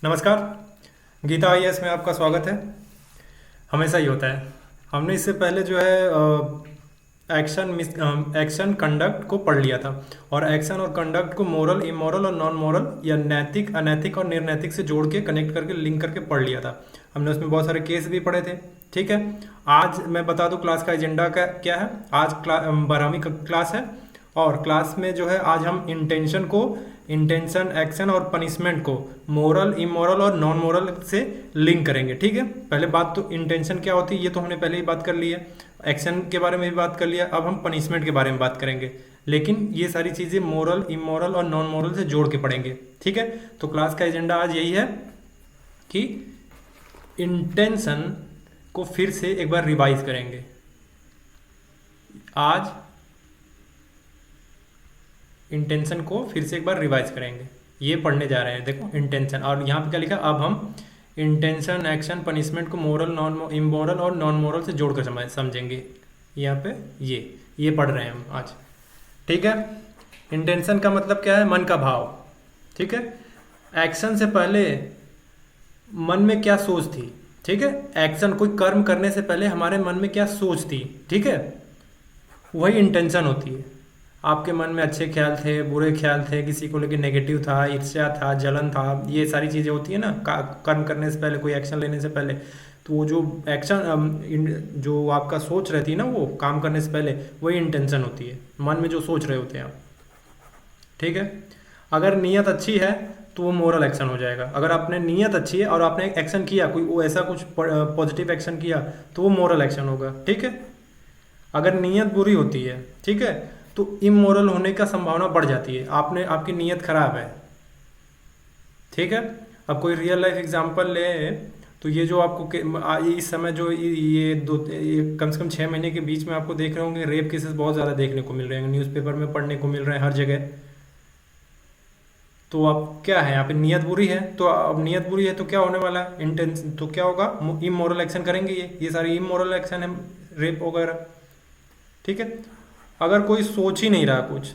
नमस्कार। गीता आईएएस में आपका स्वागत है। हमेशा ही होता है। हमने इससे पहले जो है एक्शन कंडक्ट को पढ़ लिया था, और एक्शन और कंडक्ट को मोरल, इमोरल और नॉन मोरल या नैतिक, अनैतिक और निर्नैतिक से जोड़ के, कनेक्ट करके, लिंक करके पढ़ लिया था। हमने उसमें बहुत सारे केस भी पढ़े थे। ठीक है। आज मैं बता दूं क्लास का एजेंडा क्या क्या है। आज 12वीं क्लास है, और क्लास में जो है आज हम इंटेंशन, एक्शन और पनिशमेंट को मोरल, इमोरल और नॉन मोरल से लिंक करेंगे। ठीक है। पहले बात तो इंटेंशन क्या होती है ये तो हमने पहले ही बात कर ली है, एक्शन के बारे में भी बात कर लिया। अब हम पनिशमेंट के बारे में बात करेंगे, लेकिन ये सारी चीज़ें मोरल, इमोरल और नॉन मोरल से जोड़ के पढ़ेंगे। ठीक है। तो क्लास का एजेंडा आज यही है कि इंटेंशन को फिर से एक बार रिवाइज करेंगे। आज इंटेंशन को फिर से एक बार रिवाइज करेंगे, ये पढ़ने जा रहे हैं। देखो इंटेंशन, और यहाँ पे क्या लिखा, अब हम इंटेंशन, एक्शन, पनिशमेंट को मोरल, नॉन इमोरल और नॉन मोरल से जोड़कर समझेंगे। यहाँ पे ये पढ़ रहे हैं हम आज। ठीक है। इंटेंशन का मतलब क्या है? मन का भाव। ठीक है। एक्शन से पहले मन में क्या सोच थी। ठीक है। एक्शन, कोई कर्म करने से पहले हमारे मन में क्या सोच थी। ठीक है। वही इंटेंशन होती है। आपके मन में अच्छे ख्याल थे, बुरे ख्याल थे, किसी को लेकर नेगेटिव था, ईर्ष्या था, जलन था, ये सारी चीज़ें होती है ना कर्म करने से पहले, कोई एक्शन लेने से पहले। तो वो जो एक्शन, जो आपका सोच रहती है ना, वो काम करने से पहले, वही इंटेंशन होती है, मन में जो सोच रहे होते हैं आप। ठीक है। अगर नीयत अच्छी है तो वो मोरल एक्शन हो जाएगा। अगर आपने नीयत अच्छी है और आपने एक्शन किया, कोई वो ऐसा कुछ पॉजिटिव एक्शन किया, तो वो मोरल एक्शन होगा। ठीक है। अगर नीयत बुरी होती है, ठीक है, तो इमोरल होने का संभावना बढ़ जाती है। आपकी नीयत खराब है। ठीक है। अब कोई रियल लाइफ एग्जांपल ले, तो ये जो आपको इस समय जो ये कम से कम 6 महीने के बीच में आपको देख रहे होंगे, रेप केसेस बहुत ज़्यादा देखने को मिल रहे हैं, न्यूज़पेपर में पढ़ने को मिल रहे हैं, हर जगह। तो अब क्या है, यहाँ पे नीयत बुरी है, तो अब नीयत बुरी है तो क्या होने वाला है, इंटेंशन, तो क्या होगा, इमोरल एक्शन करेंगे। ये सारे इमोरल एक्शन है, रेप वगैरह। ठीक है। अगर कोई सोच ही नहीं रहा कुछ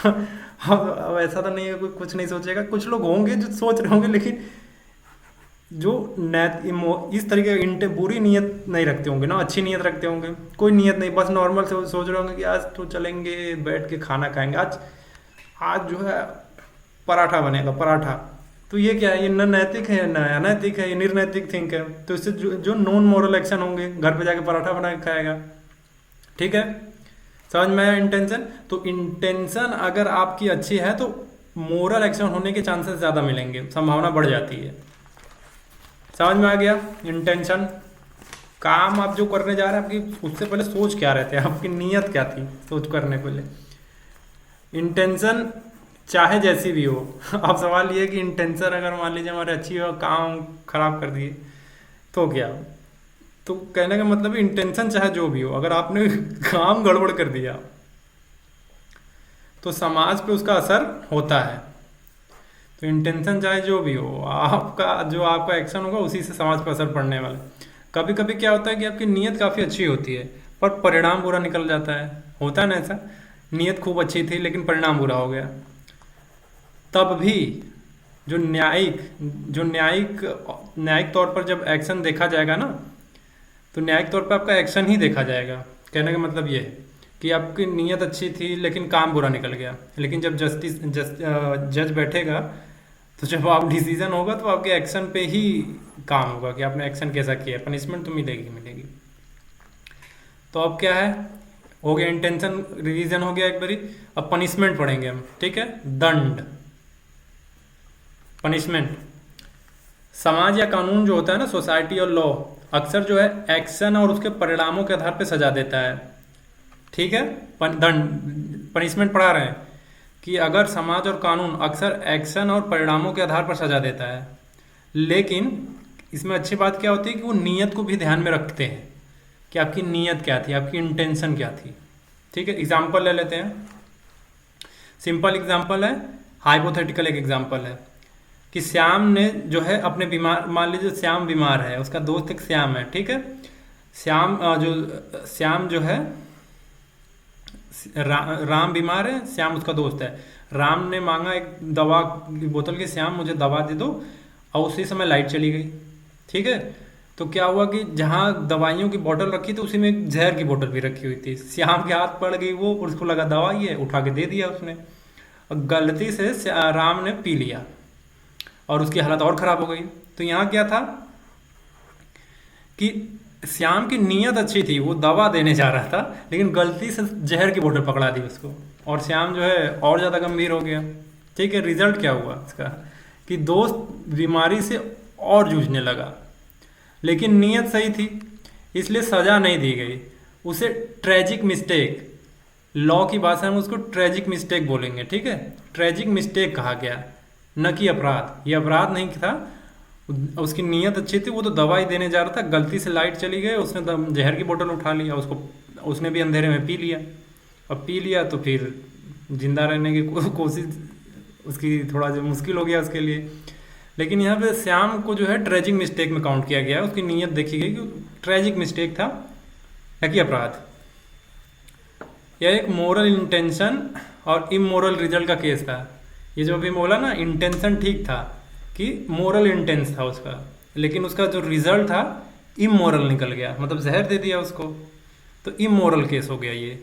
अब ऐसा तो नहीं है कोई कुछ नहीं सोचेगा, कुछ लोग होंगे जो सोच रहे होंगे, लेकिन जो इस तरीके की बुरी नीयत नहीं रखते होंगे ना, अच्छी नीयत रखते होंगे। कोई नीयत नहीं, बस नॉर्मल से सोच रहे होंगे कि आज तो चलेंगे, बैठ के खाना खाएंगे, आज आज जो है पराठा बनेगा, पराठा। तो ये क्या है, ये न नैतिक है, न अनैतिक है, ये निर्नैतिक थिंक है। तो इससे जो नॉन मोरल एक्शन होंगे, घर पे जाके पराठा बना के खाएगा। ठीक है। समझ में आया इंटेंशन? तो इंटेंशन अगर आपकी अच्छी है तो मोरल एक्शन होने के चांसेस ज़्यादा मिलेंगे, संभावना बढ़ जाती है। समझ में आ गया? इंटेंशन, काम आप जो करने जा रहे हैं, आपकी उससे पहले सोच क्या रहते हैं, आपकी नीयत क्या थी सोच करने पहले। इंटेंशन चाहे जैसी भी हो अब सवाल ये है कि इंटेंशन अगर मान लीजिए हमारे अच्छी हो, काम खराब कर दिए, तो क्या? तो कहने का मतलब इंटेंशन चाहे जो भी हो, अगर आपने काम गड़बड़ कर दिया तो समाज पे उसका असर होता है। तो इंटेंशन चाहे जो भी हो, आपका एक्शन होगा उसी से समाज पर असर पड़ने वाला है। कभी कभी क्या होता है कि आपकी नीयत काफ़ी अच्छी होती है पर परिणाम बुरा निकल जाता है। होता है ना ऐसा, नीयत खूब अच्छी थी लेकिन परिणाम बुरा हो गया। तब भी जो न्यायिक न्यायिक तौर पर जब एक्शन देखा जाएगा ना, तो न्यायिक तौर पर आपका एक्शन ही देखा जाएगा। कहने का मतलब ये है कि आपकी नीयत अच्छी थी लेकिन काम बुरा निकल गया। लेकिन जब जज बैठेगा, तो जब आप डिसीजन होगा तो आपके एक्शन पे ही काम होगा कि आपने एक्शन कैसा किया, पनिशमेंट तो मिलेगी मिलेगी। तो अब क्या है, हो गया इंटेंशन, रिवीजन हो गया एक बारी। अब पनिशमेंट पढ़ेंगे हम। ठीक है। दंड, पनिशमेंट। समाज या कानून जो होता है ना, सोसाइटी और लॉ, अक्सर जो है एक्शन और उसके परिणामों के आधार पर सजा देता है। ठीक है। दंड, पनिशमेंट पढ़ा रहे हैं कि अगर समाज और कानून अक्सर एक्शन और परिणामों के आधार पर सजा देता है, लेकिन इसमें अच्छी बात क्या होती है कि वो नीयत को भी ध्यान में रखते हैं कि आपकी नीयत क्या थी, आपकी इंटेंशन क्या थी। ठीक है। एग्जाम्पल ले लेते हैं, सिंपल एग्जाम्पल है, हाइपोथेटिकल एक एग्जाम्पल है कि श्याम ने जो है अपने बीमार, मान लीजिए श्याम बीमार है, उसका दोस्त एक श्याम है। ठीक है। श्याम जो है, राम बीमार है, श्याम उसका दोस्त है। राम ने मांगा एक दवा की बोतल कि श्याम मुझे दवा दे दो, और उसी समय लाइट चली गई। ठीक है, तो क्या हुआ कि जहाँ दवाइयों की बोतल रखी थी उसी में एक जहर की बोतल भी रखी हुई थी। श्याम के हाथ पड़ गई वो, और उसको लगा दवाई है, उठा के दे दिया उसने, और गलती से राम ने पी लिया और उसकी हालत और ख़राब हो गई। तो यहाँ क्या था कि श्याम की नीयत अच्छी थी, वो दवा देने जा रहा था, लेकिन गलती से जहर की बोतल पकड़ा दी उसको, और श्याम जो है और ज़्यादा गंभीर हो गया। ठीक है, रिजल्ट क्या हुआ इसका कि दोस्त बीमारी से और जूझने लगा, लेकिन नीयत सही थी इसलिए सज़ा नहीं दी गई। उसे ट्रेजिक मिस्टेक, लॉ की भाषा में उसको ट्रेजिक मिस्टेक बोलेंगे। ठीक है, ट्रेजिक मिस्टेक कहा गया, न कि अपराध। ये अपराध नहीं था, उसकी नीयत अच्छी थी, वो तो दवाई देने जा रहा था, गलती से लाइट चली गई, उसने जहर की बोतल उठा लिया, उसने भी अंधेरे में पी लिया, और पी लिया तो फिर जिंदा रहने की कोशिश उसकी थोड़ा जो मुश्किल हो गया उसके लिए। लेकिन यहाँ पे श्याम को जो है ट्रेजिक मिस्टेक में काउंट किया गया, उसकी नीयत देखी गई कि ट्रेजिक मिस्टेक था, न कि अपराध। यह एक मोरल इंटेंशन और इमोरल रिजल्ट का केस था। ये जो अभी बोला ना, इंटेंशन ठीक था कि मोरल इंटेंस था उसका, लेकिन उसका जो रिजल्ट था इमोरल निकल गया, मतलब जहर दे दिया उसको, तो इमोरल केस हो गया ये।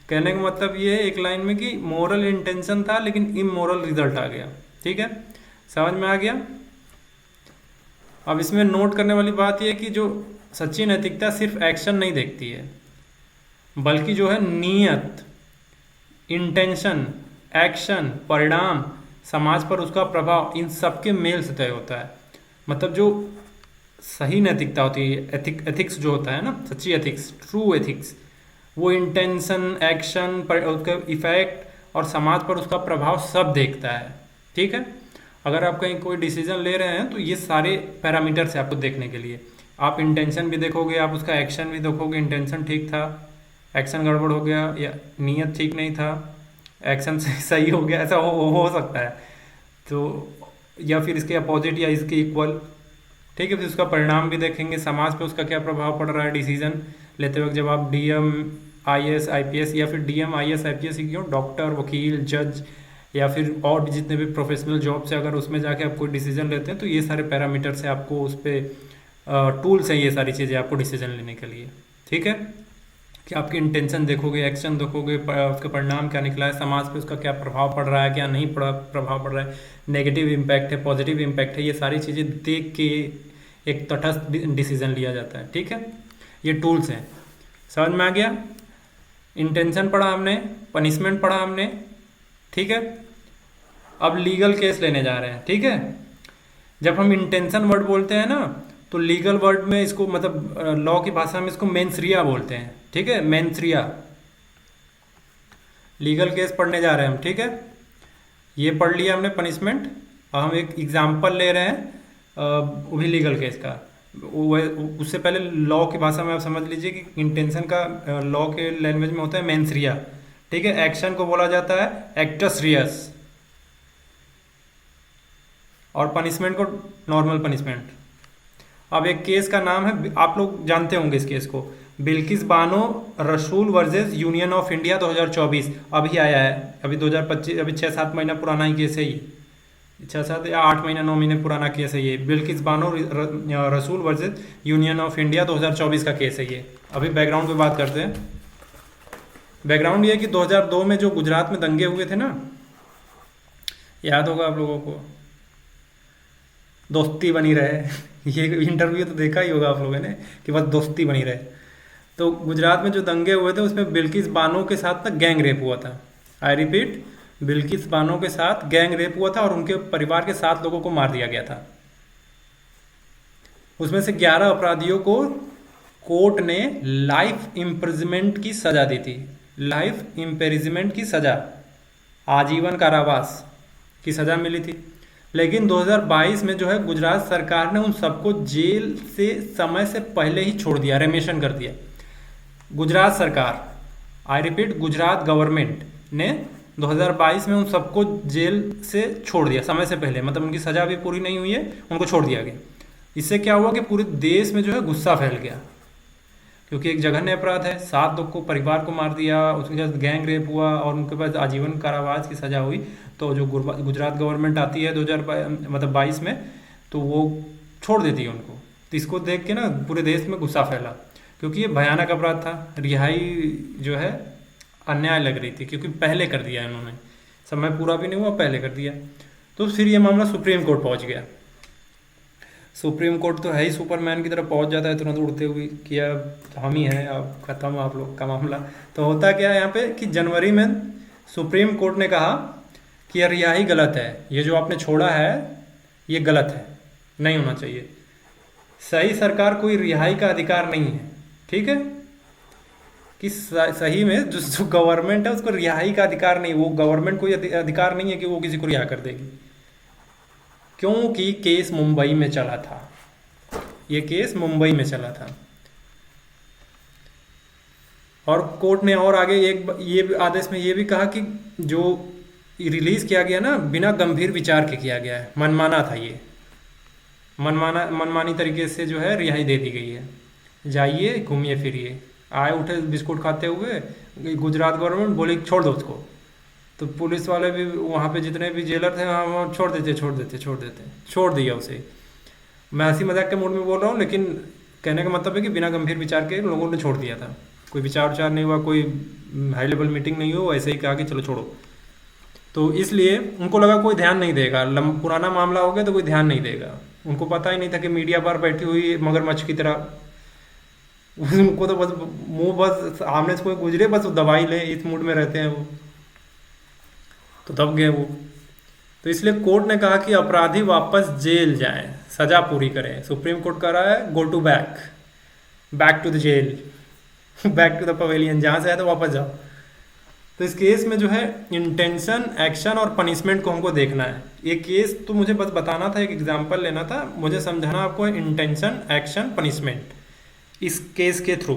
कहने का मतलब ये है एक लाइन में कि मोरल इंटेंशन था लेकिन इमोरल रिजल्ट आ गया। ठीक है, समझ में आ गया। अब इसमें नोट करने वाली बात यह है कि जो सच्ची नैतिकता सिर्फ एक्शन नहीं देखती है, बल्कि जो है नीयत, इंटेंशन, एक्शन, परिणाम, समाज पर उसका प्रभाव, इन सबके मेल से तय होता है। मतलब जो सही नैतिकता होती है, एथिक्स जो होता है ना, सच्ची एथिक्स, ट्रू एथिक्स, वो इंटेंशन, एक्शन, उसका इफेक्ट और समाज पर उसका प्रभाव सब देखता है। ठीक है, अगर आप कहीं कोई डिसीजन ले रहे हैं तो ये सारे पैरामीटर्स है आपको देखने के लिए। आप इंटेंशन भी देखोगे, आप उसका एक्शन भी देखोगे, इंटेंशन ठीक था, एक्शन गड़बड़ हो गया, या नीयत ठीक नहीं था, एक्शन सही हो गया, ऐसा हो सकता है। तो या फिर इसके अपोजिट या इसके इक्वल। ठीक है, फिर उसका परिणाम भी देखेंगे, समाज पे उसका क्या प्रभाव पड़ रहा है डिसीजन लेते वक्त। जब आप डीएम, आईएएस, आईपीएस, या फिर डीएम, आईएएस, आईपीएस ही क्यों, डॉक्टर, वकील, जज, या फिर और भी जितने भी प्रोफेशनल जॉब्स है, अगर उसमें जाके आप कोई डिसीजन लेते हैं तो ये सारे पैरामीटर से आपको उस पर टूल्स हैं ये सारी चीज़ें आपको डिसीजन लेने के लिए। ठीक है, कि आपकी इंटेंशन देखोगे, एक्शन देखोगे, उसका परिणाम क्या निकला है, समाज पे उसका क्या प्रभाव पड़ रहा है, क्या नहीं प्रभाव पड़ रहा है, नेगेटिव इम्पैक्ट है, पॉजिटिव इम्पैक्ट है, ये सारी चीज़ें देख के एक तटस्थ डिसीजन लिया जाता है। ठीक है, ये टूल्स हैं। समझ में आ गया। इंटेंशन पढ़ा हमने, पनिशमेंट पढ़ा हमने। ठीक है, अब लीगल केस लेने जा रहे हैं। ठीक है, जब हम इंटेंशन वर्ड बोलते हैं ना, तो लीगल वर्ड में इसको, मतलब लॉ की भाषा में इसको मेंसरिया बोलते हैं। ठीक है, मेंसरिया, लीगल केस पढ़ने जा रहे हैं हम। ठीक है, ये पढ़ लिया हमने पनिशमेंट, और हम एक एग्जाम्पल ले रहे हैं वो भी लीगल केस का। उससे पहले लॉ की भाषा में आप समझ लीजिए कि इंटेंशन का लॉ के लैंग्वेज में होता है मेंसरिया। ठीक है, एक्शन को बोला जाता है एक्टस रियस, और पनिशमेंट को नॉर्मल पनिशमेंट। अब एक केस का नाम है, आप लोग जानते होंगे इस केस को, बिल्किस बानो रसूल वर्सेस यूनियन ऑफ इंडिया 2024। अभी आया है, अभी 2025, अभी 6-7 महीना पुराना ही केस है ये, 6-7 या 8 महीना 9 महीने पुराना केस है ये। बिल्किस बानो रसूल वर्सेस यूनियन ऑफ इंडिया 2024 का केस है ये। अभी बैकग्राउंड पे बात करते हैं। बैकग्राउंड ये है कि 2002 में जो गुजरात में दंगे हुए थे ना, याद होगा आप लोगों को, दोस्ती बनी रहे। ये इंटरव्यू तो देखा ही होगा आप लोगों ने कि बस दोस्ती बनी रहे। तो गुजरात में जो दंगे हुए थे उसमें बिल्किस बानो के साथ ना गैंग रेप हुआ था। आई रिपीट, बिल्किस बानो के साथ गैंग रेप हुआ था और उनके परिवार के 7 लोगों को मार दिया गया था। उसमें से 11 अपराधियों को कोर्ट ने लाइफ इम्प्रिजमेंट की सजा दी थी। लाइफ इम्प्रिजमेंट की सजा, आजीवन कारावास की सजा मिली थी। लेकिन 2022 में जो है गुजरात सरकार ने उन सबको जेल से समय से पहले ही छोड़ दिया, रेमिशन कर दिया। गुजरात सरकार, आई रिपीट, गुजरात गवर्नमेंट ने 2022 में उन सबको जेल से छोड़ दिया समय से पहले, मतलब उनकी सजा भी पूरी नहीं हुई है, उनको छोड़ दिया गया। इससे क्या हुआ कि पूरे देश में जो है गुस्सा फैल गया। क्योंकि एक जघन्य अपराध है, 7 लोग को, परिवार को मार दिया, उसके बाद गैंग रेप हुआ और उनके पास आजीवन कारावास की सजा हुई। तो जो गुजरात गवर्नमेंट आती है 2022 में, तो वो छोड़ देती है उनको। तो इसको देख के ना पूरे देश में गुस्सा फैला, क्योंकि ये भयानक अपराध था। रिहाई जो है अन्याय लग रही थी, क्योंकि पहले कर दिया इन्होंने, समय पूरा भी नहीं हुआ, पहले कर दिया। तो फिर ये मामला सुप्रीम कोर्ट पहुंच गया। सुप्रीम कोर्ट तो है ही सुपरमैन की तरह, पहुंच जाता है तुरंत उड़ते हुए कि अब हम ही हैं, अब खत्म आप लोग का मामला। तो होता क्या है यहाँ पे कि जनवरी में सुप्रीम कोर्ट ने कहा कि यह रिहाई गलत है, ये जो आपने छोड़ा है ये गलत है, नहीं होना चाहिए। सही सरकार कोई रिहाई का अधिकार नहीं है, ठीक है, कि सही में जो गवर्नमेंट है उसको रिहाई का अधिकार नहीं, वो गवर्नमेंट को ये अधिकार नहीं है कि वो किसी को रिहा कर देगी, क्योंकि केस मुंबई में चला था। ये केस मुंबई में चला था और कोर्ट ने और आगे ये आदेश में ये भी कहा कि जो रिलीज किया गया ना, बिना गंभीर विचार के किया गया है, मनमाना था ये, मनमानी तरीके से जो है रिहाई दे दी गई है। जाइए घूमिए फिरिए, आए उठे बिस्कुट खाते हुए, गुजरात गवर्नमेंट बोली छोड़ दो उसको। तो पुलिस वाले भी वहाँ पे जितने भी जेलर थे वहाँ छोड़ दिया उसे। मैं हंसी मजाक के मूड में बोल रहा हूँ, लेकिन कहने का मतलब है कि बिना गंभीर विचार के लोगों ने छोड़ दिया था। कोई विचार नहीं हुआ, कोई हाई लेवल मीटिंग नहीं हुआ, ऐसे ही कहा कि चलो छोड़ो। तो इसलिए उनको लगा कोई ध्यान नहीं देगा, पुराना मामला हो गया तो कोई ध्यान नहीं देगा। उनको पता ही नहीं था कि मीडिया पर बैठी हुई मगरमच्छ की तरह, उनको तो बस मुंह, बस सामने से कोई गुजरे बस दवाई ले, इस मूड में रहते हैं वो। तो दब गए वो। तो इसलिए कोर्ट ने कहा कि अपराधी वापस जेल जाएं, सजा पूरी करें। सुप्रीम कोर्ट कह रहा है go to back to the jail, back to the pavilion, जहां से आए तो वापस जाओ। तो इस केस में जो है इंटेंशन, एक्शन और पनिशमेंट को हमको देखना है। ये केस तो मुझे बस बताना था, एक एग्जांपल लेना था, मुझे समझाना आपको इंटेंशन, एक्शन, पनिशमेंट इस केस के थ्रू,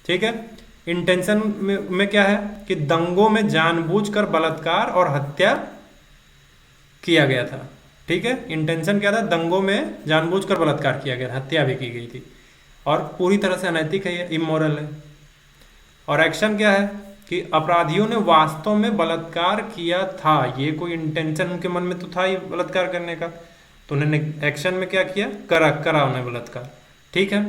ठीक है। इंटेंशन में क्या है कि दंगों में जानबूझकर बलात्कार और हत्या किया गया था, ठीक है। इंटेंशन क्या था, दंगों में जानबूझकर बलात्कार किया गया था, हत्या भी की गई थी और पूरी तरह से अनैतिक है, ये इमोरल है। और एक्शन क्या है कि अपराधियों ने वास्तव में बलात्कार किया था, ये कोई इंटेंशन उनके मन में तो था ही बलात्कार करने का, तो उन्होंने एक्शन में क्या किया, करा उन्हें बलात्कार, ठीक है।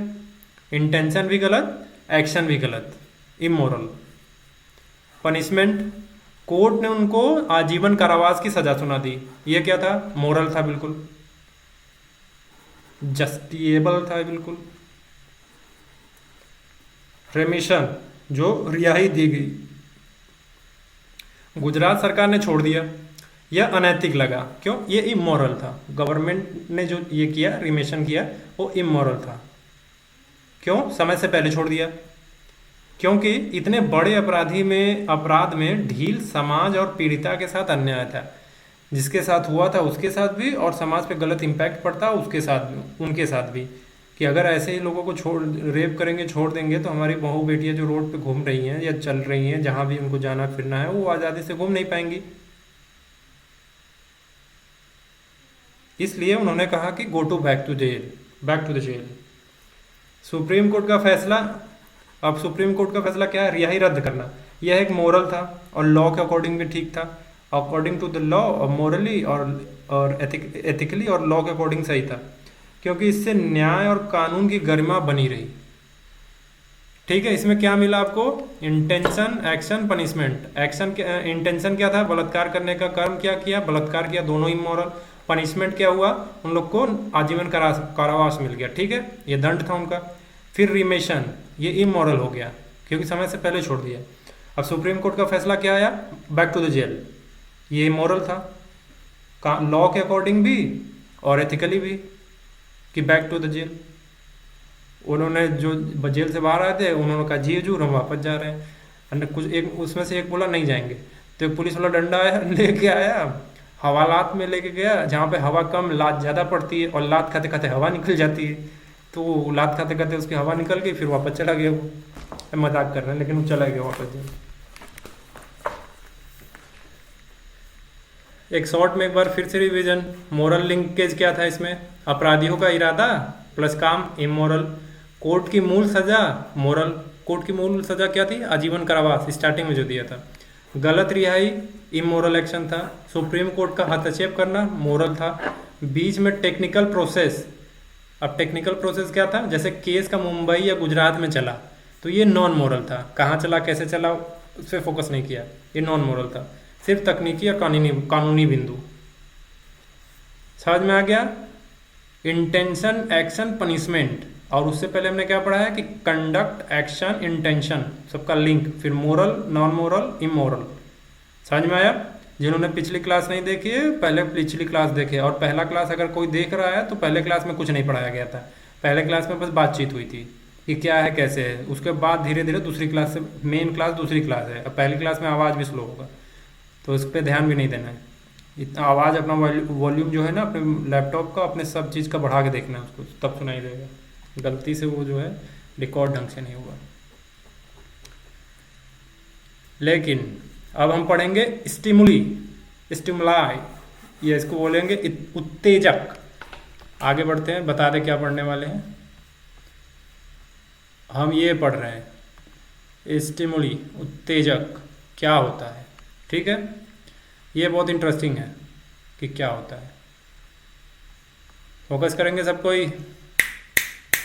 इंटेंशन भी गलत, एक्शन भी गलत, इमोरल। पनिशमेंट, कोर्ट ने उनको आजीवन कारावास की सजा सुना दी, ये क्या था, मोरल था, बिल्कुल जस्टिएबल था, बिल्कुल। रेमिशन, जो रिहाई दी गई, गुजरात सरकार ने छोड़ दिया, यह अनैतिक लगा, क्यों, ये इमोरल था। गवर्नमेंट ने जो ये किया, रिमिशन किया, वो इमोरल था। क्यों, समय से पहले छोड़ दिया, क्योंकि इतने बड़े अपराध में ढील समाज और पीड़िता के साथ अन्याय था, जिसके साथ हुआ था उसके साथ भी, और समाज पे गलत इम्पैक्ट पड़ता उसके साथ भी, उनके साथ भी, कि अगर ऐसे ही लोगों को रेप करेंगे, छोड़ देंगे, तो हमारी बहू बेटियां जो रोड पे घूम रही हैं या चल रही हैं, जहां भी उनको जाना फिरना है, वो आज़ादी से घूम नहीं पाएंगी। इसलिए उन्होंने कहा कि go to back to the jail. Supreme court का फैसला, अब सुप्रीम कोर्ट का फैसला क्या है, रिहाई रद्द करना। यह एक मोरल था और लॉ के अकॉर्डिंग भी ठीक था, according to the law, morally और एथिकली और लॉ के अकॉर्डिंग सही था, क्योंकि इससे न्याय और कानून की गरिमा बनी रही, ठीक है। इसमें क्या मिला आपको, intention, action, punishment. Action, intention क्या था, बलात्कार करने का कर्म क्या किया, बलात्कार किया, दोनों इमोरल। पनिशमेंट क्या हुआ, उन लोग को आजीवन कारावास मिल गया, ठीक है, ये दंड था उनका। फिर रिमेशन, ये इमोरल हो गया, क्योंकि समय से पहले छोड़ दिया। अब सुप्रीम कोर्ट का फैसला क्या आया, बैक टू द जेल, ये इमोरल था लॉ के अकॉर्डिंग भी और एथिकली भी, कि बैक टू द जेल। उन्होंने जो जेल से बाहर आए थे, उन्होंने कहा जी हजूर हम वापस जा रहे हैं। कुछ एक उसमें से एक बोला नहीं जाएंगे, तो एक पुलिस वाला डंडा आया, लेके आया, हवालात में लेके गया, जहाँ पे हवा कम लात ज़्यादा पड़ती है, और लात खाते खाते हवा निकल जाती है, तो वो लात खाते खाते उसकी हवा निकल गई, फिर वापस चला गया। वो मजाक कर रहे हैं, लेकिन वो चला गया वापस जेल। एक शॉर्ट में एक बार फिर से रिवीजन। मोरल लिंकेज क्या था इसमें, अपराधियों का इरादा प्लस काम इमोरल, कोर्ट की मूल सजा मोरल, कोर्ट की मूल सजा क्या थी? आजीवन कारावास, स्टार्टिंग में जो दिया था। गलत रिहाई इमोरल एक्शन था। सुप्रीम कोर्ट का हस्तक्षेप करना मोरल था। बीच में टेक्निकल प्रोसेस, अब टेक्निकल प्रोसेस क्या था? जैसे केस का मुंबई या गुजरात में चला तो ये नॉन मोरल था, कहाँ चला कैसे चला उस पर फोकस नहीं किया, ये नॉन मोरल था। सिर्फ तकनीकी और कानूनी बिंदु। समझ में आ गया? इंटेंशन एक्शन पनिशमेंट, और उससे पहले हमने क्या पढ़ा है कि कंडक्ट एक्शन इंटेंशन सबका लिंक, फिर मोरल नॉन मोरल इमोरल। समझ में आया? जिन्होंने पिछली क्लास नहीं देखी है पहले पिछली क्लास देखे, और पहला क्लास अगर कोई देख रहा है तो पहले क्लास में कुछ नहीं पढ़ाया गया था, पहले क्लास में बस बातचीत हुई थी कि क्या है कैसे है। उसके बाद धीरे धीरे दूसरी क्लास से, मेन क्लास दूसरी क्लास है, अब पहली क्लास में आवाज़ भी स्लो होगा तो उस पर ध्यान भी नहीं देना है। इतना आवाज़ अपना वॉल्यूम जो है ना अपने लैपटॉप का, अपने सब चीज़ का बढ़ा के देखना है उसको, तब सुनाई देगा। गलती से वो जो है रिकॉर्ड ढंग से नहीं होगा। लेकिन अब हम पढ़ेंगे स्टिमुली, स्टिमुलाई, ये इसको बोलेंगे उत्तेजक। आगे बढ़ते हैं, बता दे क्या पढ़ने वाले हैं हम। ये पढ़ रहे हैं स्टिमुली, उत्तेजक क्या होता है। ठीक है, ये बहुत इंटरेस्टिंग है कि क्या होता है। फोकस करेंगे सब।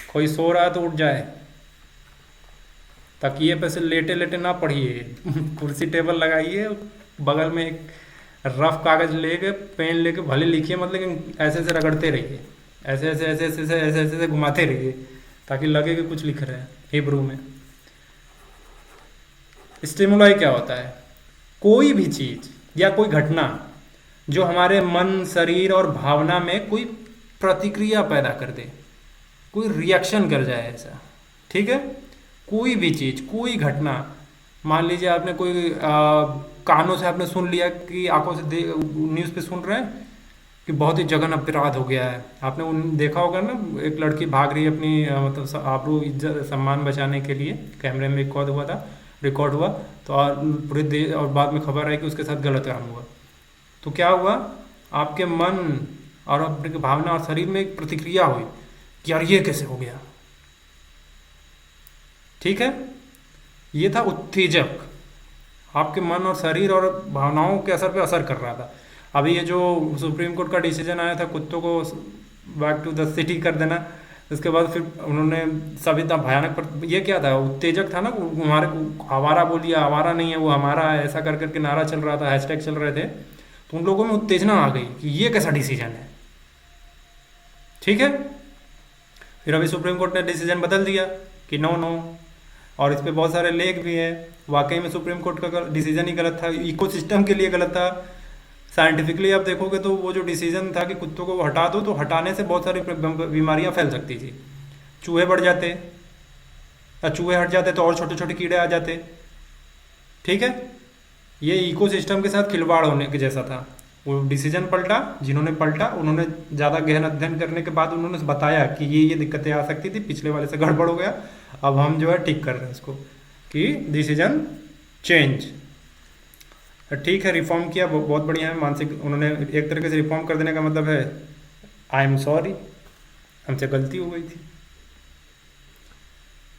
कोई सो रहा है तो उठ जाए, तकिए पे से लेटे लेटे ना पढ़िए कुर्सी टेबल लगाइए, बगल में एक रफ कागज लेके पेन लेके भले लिखिए मत, लेकिन ऐसे ऐसे रगड़ते रहिए, ऐसे ऐसे ऐसे ऐसे ऐसे ऐसे ऐसे ऐसे घुमाते रहिए ताकि लगे कि कुछ लिख रहे हैं हिब्रू में। स्टिमुलाई क्या होता है? कोई भी चीज या कोई घटना जो हमारे मन शरीर और भावना में कोई प्रतिक्रिया पैदा कर दे, कोई रिएक्शन कर जाए ऐसा। ठीक है, कोई भी चीज, कोई घटना, मान लीजिए आपने कोई कानों से आपने सुन लिया कि आंखों से न्यूज़ पे सुन रहे हैं कि बहुत ही जघन्य अपराध हो गया है। आपने देखा होगा ना, एक लड़की भाग रही है अपनी मतलब आबरू इज्जत सम्मान बचाने के लिए, कैमरे में रिकॉर्ड हुआ था, रिकॉर्ड हुआ तो, और पूरे देश, और बाद में खबर आई कि उसके साथ गलत काम हुआ। तो क्या हुआ? आपके मन और आपके भावना और शरीर में एक प्रतिक्रिया हुई कि यार ये कैसे हो गया। ठीक है, ये था उत्तेजक, आपके मन और शरीर और भावनाओं के असर पे असर कर रहा था। अभी ये जो सुप्रीम कोर्ट का डिसीजन आया था कुत्तों को बैक टू द सिटी कर देना, उसके बाद फिर उन्होंने सभी इतना भयानक, पर ये क्या था? उत्तेजक था ना, हमारे आवारा बोलिए, आवारा नहीं है वो हमारा है, ऐसा कर करके नारा चल रहा था, हैशटैग चल रहे थे, तो उन लोगों में उत्तेजना आ गई कि ये कैसा डिसीजन है। ठीक है, फिर अभी सुप्रीम कोर्ट ने डिसीजन बदल दिया कि नो नो, और इस पर बहुत सारे लेख भी हैं। वाकई में सुप्रीम कोर्ट का डिसीजन ही गलत था, इकोसिस्टम के लिए गलत था। साइंटिफिकली आप देखोगे तो वो जो डिसीजन था कि कुत्तों को हटा दो, तो हटाने से बहुत सारी बीमारियां फैल सकती थी। चूहे बढ़ जाते, या चूहे हट जाते तो और छोटे छोटे कीड़े आ जाते। ठीक है, ये इकोसिस्टम के साथ खिलवाड़ होने के जैसा था। वो डिसीजन पलटा, जिन्होंने पलटा उन्होंने ज़्यादा गहन अध्ययन करने के बाद उन्होंने बताया कि ये दिक्कतें आ सकती थी, पिछले वाले से गड़बड़ हो गया, अब हम जो है ठीक कर रहे हैं इसको, कि डिसीजन चेंज। ठीक है, रिफॉर्म किया, बहुत बढ़िया है। मानसिक, उन्होंने एक तरीके से रिफॉर्म कर देने का मतलब है आई एम सॉरी, हमसे गलती हो गई थी।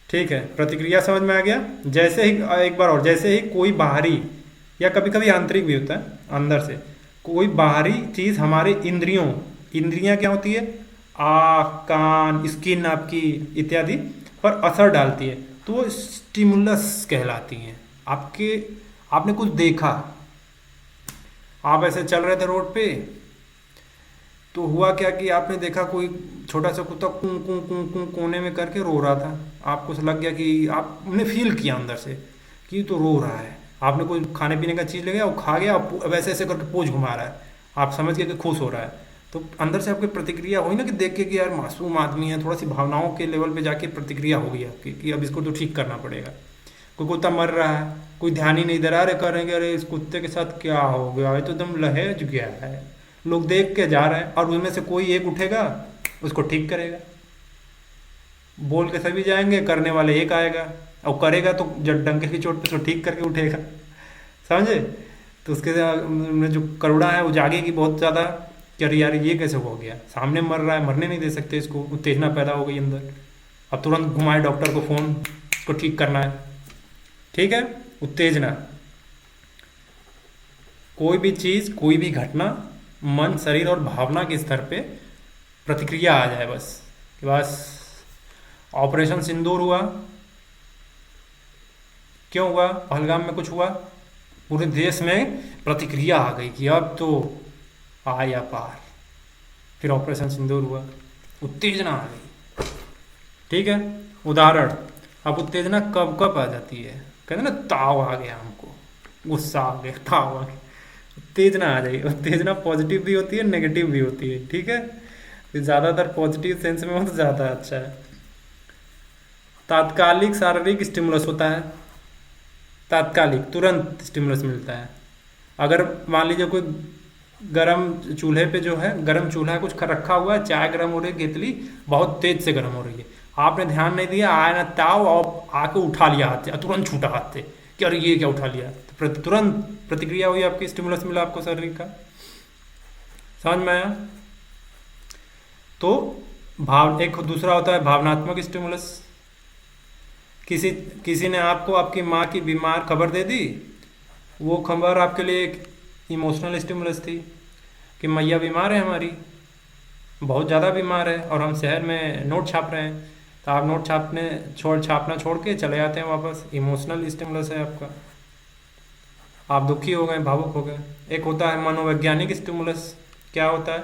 ठीक है, प्रतिक्रिया समझ में आ गया। जैसे ही, एक बार और, जैसे ही कोई बाहरी या कभी कभी आंतरिक भी होता है, अंदर से कोई बाहरी चीज हमारे इंद्रियों, इंद्रियां क्या होती है? आँख, कान, स्किन आपकी इत्यादि पर असर डालती है, तो वो स्टिमुलस कहलाती हैं। आपने कुछ देखा, आप ऐसे चल रहे थे रोड पे, तो हुआ क्या कि आपने देखा कोई छोटा सा कुत्ता कूं कूं कूं कूं कोने में करके रो रहा था। आपको लग गया कि आपने फील किया अंदर से कि तो रो रहा है। आपने कोई खाने पीने का चीज़ ले गया, वो खा गया, वैसे ऐसे करके पोंछ घुमा रहा है, आप समझ गए कि खुश हो रहा है। तो अंदर से आपकी प्रतिक्रिया हुई ना कि देख के कि यार मासूम आदमी है, थोड़ा सी भावनाओं के लेवल पे जाके प्रतिक्रिया होगी आपकी कि अब इसको तो ठीक करना पड़ेगा। कोई कुत्ता मर रहा है, कोई ध्यान ही नहीं दे रहा, अरे करेंगे, अरे इस कुत्ते के साथ क्या हो गया, ये तो एकदम लहेज गया है, लोग देख के जा रहे हैं, और उनमें से कोई एक उठेगा उसको ठीक करेगा। बोल के सभी जाएंगे, करने वाले एक आएगा, और करेगा तो जब डंके की चोट पे तो ठीक करके उठेगा। समझे? तो उसके में जो करुणा है वो जागेगी बहुत ज़्यादा कि अरे यार ये कैसे हो गया, सामने मर रहा है, मरने नहीं दे सकते इसको, उत्तेजना पैदा हो गई अंदर। अब तुरंत घुमाए डॉक्टर को फ़ोन, उसको ठीक करना है। ठीक है। उत्तेजना, कोई भी चीज़, कोई भी घटना मन, शरीर और भावना के स्तर पे प्रतिक्रिया आ जाए बस, कि बस ऑपरेशन सिंदूर हुआ, क्यों हुआ, पहलगाम में कुछ हुआ, पूरे देश में प्रतिक्रिया आ गई कि अब तो आया पार। फिर ऑपरेशन सिंदूर हुआ, उत्तेजना आ गई। ठीक है। उदाहरण, अब उत्तेजना कब कब आ जाती है, कहते ना ताव आ गया हमको, गुस्सा आ गया, ताव आ गया, उत्तेजना आ जाएगी। उत्तेजना पॉजिटिव भी होती है, नेगेटिव भी होती है। ठीक है। तो ज़्यादातर पॉजिटिव सेंस में हो तो ज़्यादा अच्छा है। तात्कालिक शारीरिक स्टिमुलस होता है, तात्कालिक तुरंत स्टिमुलस मिलता है। अगर मान लीजिए कोई गरम चूल्हे पे जो है, गरम चूल्हा कुछ रखा हुआ है, चाय गरम हो रही है, केतली बहुत तेज से गरम हो रही है, आपने ध्यान नहीं दिया, आया ना ताव और आके उठा लिया हाथ से, तुरंत छूटा हाथ से कि अरे ये क्या उठा लिया, तो तुरंत प्रतिक्रिया हुई, आपकी स्टिमुलस मिला आपको शरीर का। समझ में आया। तो एक दूसरा होता है भावनात्मक स्टिमुलस। किसी किसी ने आपको आपकी माँ की बीमार खबर दे दी, वो खबर आपके लिए एक इमोशनल स्टिमुलस थी कि मैया बीमार है हमारी, बहुत ज़्यादा बीमार है, और हम शहर में नोट छाप रहे हैं, तो आप नोट छापना छोड़ के चले जाते हैं वापस, इमोशनल स्टिमुलस है आपका। आप दुखी हो गए, भावुक हो गए। एक होता है मनोवैज्ञानिक स्टिमुलस। क्या होता है,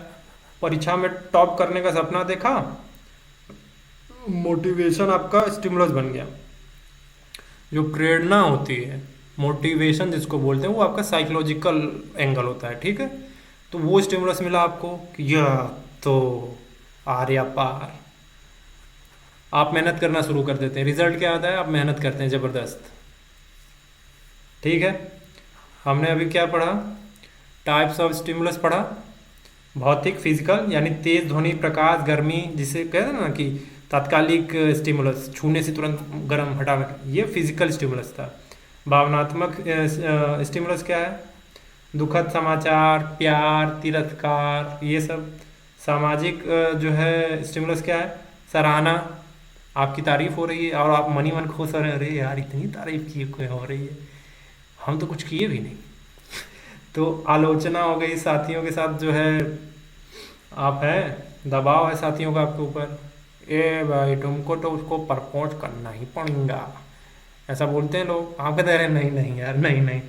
परीक्षा में टॉप करने का सपना देखा, मोटिवेशन आपका स्टिमुलस बन गया। जो प्रेरणा होती है, मोटिवेशन जिसको बोलते हैं, वो आपका साइकोलॉजिकल एंगल होता है। ठीक है। तो वो स्टिमुलस मिला आपको कि यह तो आर्या पार, आप मेहनत करना शुरू कर देते हैं। रिजल्ट क्या आता है, आप मेहनत करते हैं ज़बरदस्त। ठीक है। हमने अभी क्या पढ़ा, टाइप्स ऑफ स्टिमुलस पढ़ा। भौतिक, फिजिकल, यानी तेज ध्वनि, प्रकाश, गर्मी, जिसे कहते हैं ना कि तात्कालिक स्टिमुलस, छूने से तुरंत गर्म हटा, ये फिजिकल स्टिमुलस था। भावनात्मक स्टिमुलस क्या है, दुखद समाचार, प्यार, तिरस्कार, ये सब। सामाजिक जो है स्टिमुलस क्या है, सराहना, आपकी तारीफ हो रही है और आप मनी मन खुश हो रहे हैं, अरे यार इतनी तारीफ की कोई हो रही है, हम तो कुछ किए भी नहीं। तो आलोचना हो गई, साथियों के साथ जो है आप हैं, दबाव है साथियों का आपके ऊपर, ए भाई तुमको तो उसको प्रपोज करना ही पड़ेगा, ऐसा बोलते हैं लोग। आप कहते हैं नहीं नहीं यार, नहीं नहीं,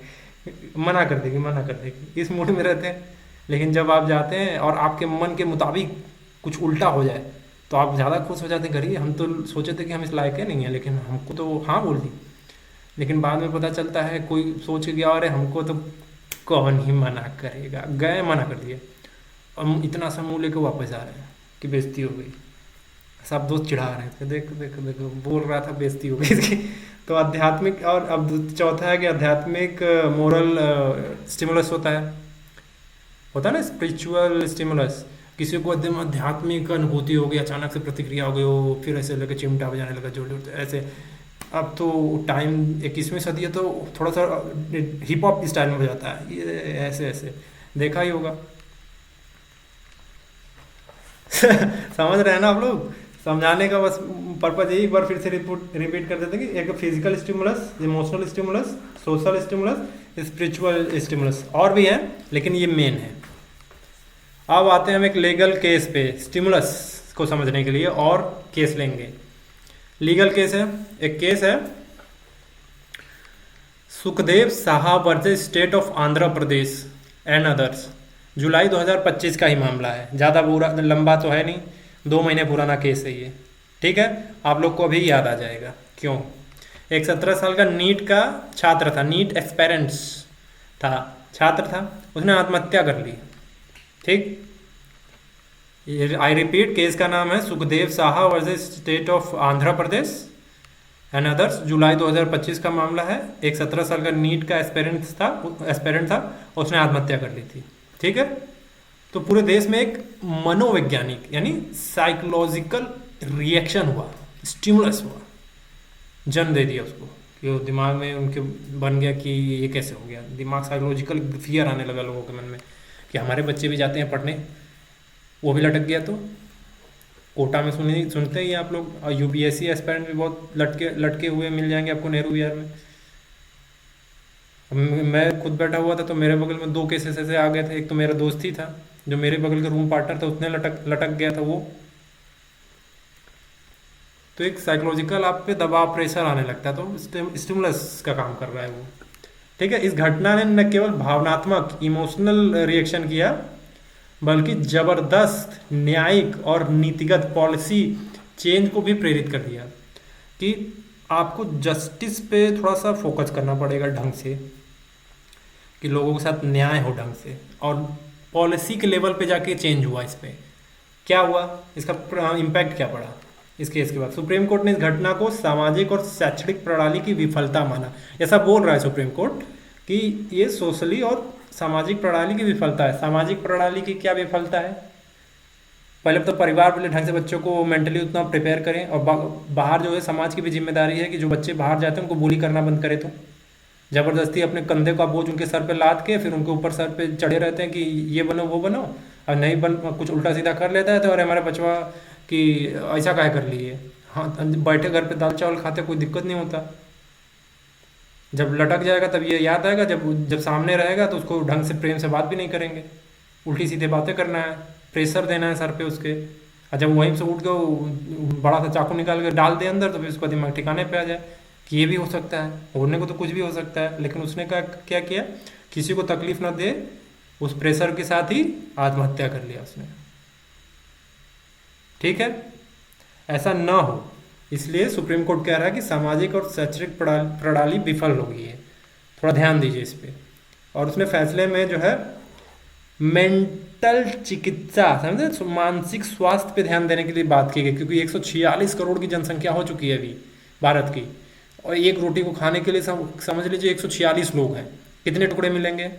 मना कर देगी, मना कर देगी, इस मूड में रहते हैं। लेकिन जब आप जाते हैं और आपके मन के मुताबिक कुछ उल्टा हो जाए, तो आप ज़्यादा खुश हो जाते हैं, करिए हम तो सोचे थे कि हम इस लायक है नहीं है, लेकिन हमको तो हाँ बोल दी। लेकिन बाद में पता चलता है कोई सोच के गया, अरे हमको तो कौन ही मना करेगा, गए मना कर दिए, और इतना सा मुँह लेके वापस आ रहे हैं कि बेइज्जती हो गई। सब दोस्त चिढ़ा रहे थे, देखो देखो देखो बोल रहा था बेइज्जती हो गई इसकी। तो आध्यात्मिक, और अब चौथा है कि आध्यात्मिक मोरल स्टिमुलस होता है ना स्पिरिचुअल स्टिमुलस। किसी को एकदम आध्यात्मिक अनुभूति हो गई, अचानक से प्रतिक्रिया हो गई, वो फिर ऐसे लगे चिमटा बजाने लगा, जोर जोर से ऐसे। अब तो टाइम 21वीं सदी है, तो थोड़ा सा हिप हॉप स्टाइल में बजाता है ये, ऐसे ऐसे देखा ही होगा। समझ रहे हैं ना आप लोग। समझाने का बस पर्पज यही, एक बार फिर से रिपीट कर देते हैं कि एक physical stimulus, emotional stimulus, social stimulus, spiritual stimulus, और भी है लेकिन ये मेन है। अब आते हैं हम एक लीगल केस पे, स्टिमुलस को समझने के लिए और केस लेंगे। लीगल केस है, एक केस है Sukhdev Saha versus state of Andhra Pradesh and others, July 2025 का ही मामला है, ज़्यादा बुरा लंबा तो है नहीं, 2 महीने पुराना केस है ये। ठीक है। आप लोग को अभी याद आ जाएगा क्यों। एक 17 साल का नीट का छात्र था, नीट एस्पेरेंट्स था, छात्र था, उसने आत्महत्या कर ली। ठीक। आई रिपीट, केस का नाम है Sukhdev Saha versus state of Andhra Pradesh and others, July 2025 का मामला है। एक 17 साल का नीट का एस्पेरेंट था, उसने आत्महत्या कर ली थी। ठीक है। तो पूरे देश में एक मनोवैज्ञानिक यानी साइकोलॉजिकल रिएक्शन हुआ, स्टिमुलस हुआ, जन्म दे दिया उसको, कि वो दिमाग में उनके बन गया कि ये कैसे हो गया, दिमाग साइकोलॉजिकल फियर आने लगा लोगों के मन में कि हमारे बच्चे भी जाते हैं पढ़ने, वो भी लटक गया। तो कोटा में सुनते ही हैं आप लोग, और यूपीएससी एस्पिरेंट भी बहुत लटके लटके हुए मिल जाएंगे आपको नेहरू विहार में। मैं खुद बैठा हुआ था तो मेरे बगल में दो केसेस ऐसे आ गए थे। एक तो मेरा दोस्त ही था, जो मेरे बगल का रूम पार्टनर था, उसने लटक लटक गया था वो। तो एक साइकोलॉजिकल आप पे दबाव, प्रेशर आने लगता है, तो स्टिमुलस का काम कर रहा है वो। ठीक है, इस घटना ने न केवल भावनात्मक इमोशनल रिएक्शन किया, बल्कि जबरदस्त न्यायिक और नीतिगत पॉलिसी चेंज को भी प्रेरित कर दिया कि आपको जस्टिस पे थोड़ा सा फोकस करना पड़ेगा ढंग से, कि लोगों के साथ न्याय हो ढंग से। और पॉलिसी के लेवल पे जाके चेंज हुआ। इस पे क्या हुआ, इसका इम्पैक्ट क्या पड़ा इस केस के बाद? सुप्रीम कोर्ट ने इस घटना को सामाजिक और शैक्षणिक प्रणाली की विफलता माना। ऐसा बोल रहा है सुप्रीम कोर्ट कि ये सोशली और सामाजिक प्रणाली की विफलता है। सामाजिक प्रणाली की क्या विफलता है? पहले तो परिवार वाले ढंग से बच्चों को मेंटली उतना प्रिपेयर करें, और बाहर जो है समाज की भी जिम्मेदारी है कि जो बच्चे बाहर जाते हैं उनको बुली करना बंद करें। तो ज़बरदस्ती अपने कंधे का बोझ उनके सर पे लाद के फिर उनके ऊपर सर पे चढ़े रहते हैं कि ये बनो वो बनो, और नहीं बन कुछ उल्टा सीधा कर लेता है तो अरे हमारे बचवा कि ऐसा काहे कर लिए। हाँ, बैठे घर पे दाल चावल खाते कोई दिक्कत नहीं होता। जब लटक जाएगा तब ये याद आएगा, जब जब सामने रहेगा तो उसको ढंग से प्रेम से बात भी नहीं करेंगे, उल्टी सीधे बातें करना है, प्रेशर देना है सर पे उसके। और जब वहीं से उठ के वो बड़ा सा चाकू निकाल के डाल दे अंदर, तो फिर उसका दिमाग ठिकाने पे आ जाए कि ये भी हो सकता है, होने को तो कुछ भी हो सकता है। लेकिन उसने क्या किया, किसी को तकलीफ ना दे, उस प्रेशर के साथ ही आत्महत्या कर लिया उसने। ठीक है, ऐसा ना हो इसलिए सुप्रीम कोर्ट कह रहा है कि सामाजिक और शैक्षणिक प्रणाली विफल हो गई है, थोड़ा ध्यान दीजिए इस पे। और उसने फैसले में जो है मेंटल चिकित्सा, समझे, मानसिक स्वास्थ्य पे ध्यान देने के लिए बात की गई, क्योंकि 146 करोड़ की जनसंख्या हो चुकी है अभी भारत की, और एक रोटी को खाने के लिए समझ लीजिए 146 लोग हैं। कितने टुकड़े मिलेंगे?